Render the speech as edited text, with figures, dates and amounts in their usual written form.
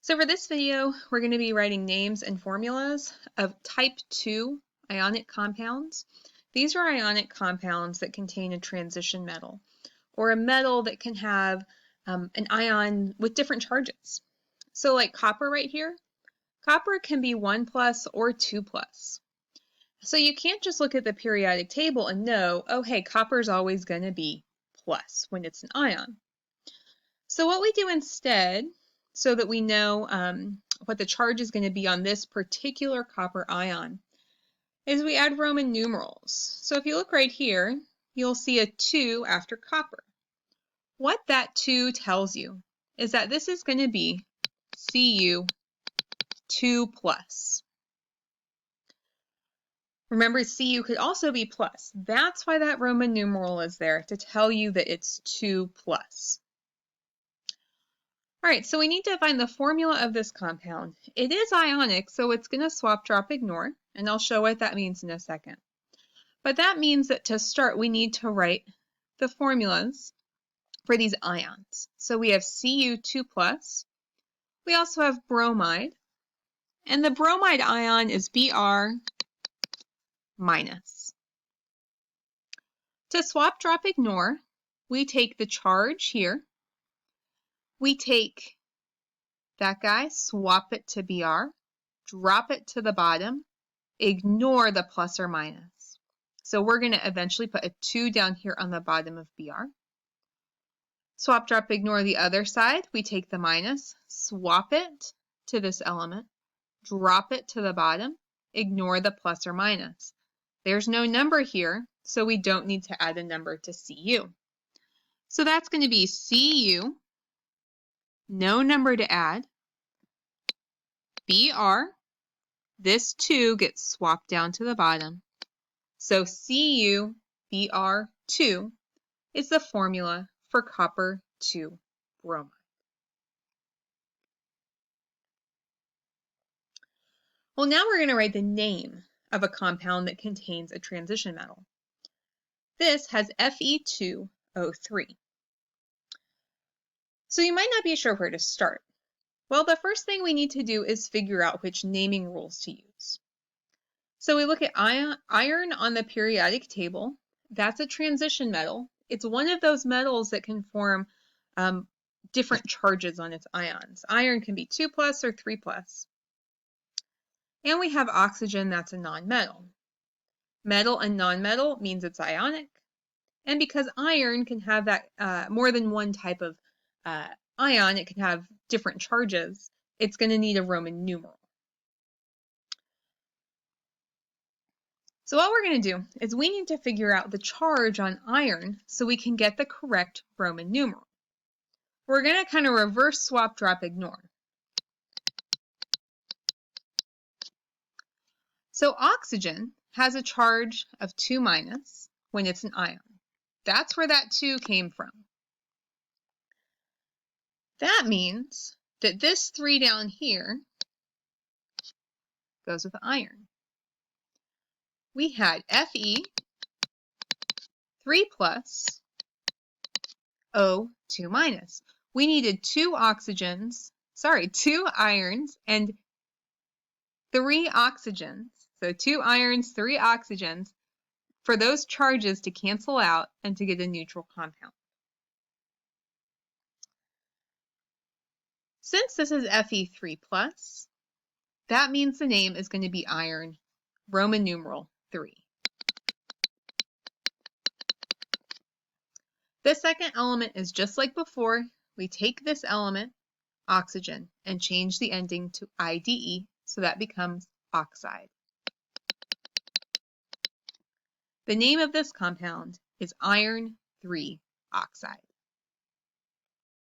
So for this video, we're going to be writing names and formulas of type 2 ionic compounds. These are ionic compounds that contain a transition metal, or a metal that can have an ion with different charges. So like copper right here, copper can be 1 plus or 2 plus. So you can't just look at the periodic table and know, oh hey, copper is always going to be plus when it's an ion. So what we do instead, so that we know what the charge is going to be on this particular copper ion, is we add Roman numerals. So if you look right here, you'll see a 2 after copper. What that 2 tells you is that this is going to be Cu 2 plus. Remember, Cu could also be plus. That's why that Roman numeral is there, to tell you that it's 2 plus. All right, so we need to find the formula of this compound. It is ionic, so it's going to swap, drop, ignore, and I'll show what that means in a second. But that means that to start, we need to write the formulas for these ions. So we have Cu2 plus. We also have bromide, and the bromide ion is Br minus. To swap, drop, ignore, we take the charge here. We take that guy, swap it to Br, drop it to the bottom, ignore the plus or minus. So we're going to eventually put a 2 down here on the bottom of Br. Swap, drop, ignore the other side. We take the minus, swap it to this element, drop it to the bottom, ignore the plus or minus. There's no number here, so we don't need to add a number to Cu. So that's going to be Cu, no number to add, Br, this 2 gets swapped down to the bottom. So CuBr2 is the formula for copper 2 bromide. Well, now we're going to write the name of a compound that contains a transition metal. This has Fe2O3. So you might not be sure where to start. Well, the first thing we need to do is figure out which naming rules to use. So we look at iron on the periodic table. That's a transition metal. It's one of those metals that can form different charges on its ions. Iron can be 2 plus or 3 plus. And we have oxygen, that's a nonmetal. Metal and nonmetal means it's ionic. And because iron can have that more than one type of ion, it can have different charges, it's going to need a Roman numeral. So what we're going to do is we need to figure out the charge on iron so we can get the correct Roman numeral. We're going to kind of reverse swap, drop, ignore. So oxygen has a charge of 2 minus when it's an ion. That's where that 2 came from. That means that this 3 down here goes with iron. We had Fe 3 plus O 2 minus. We needed 2 irons and 3 oxygens. So 2 irons, 3 oxygens for those charges to cancel out and to get a neutral compound. Since this is Fe3 plus, that means the name is going to be iron, Roman numeral 3. The second element is just like before. We take this element, oxygen, and change the ending to IDE, so that becomes oxide. The name of this compound is iron 3 oxide.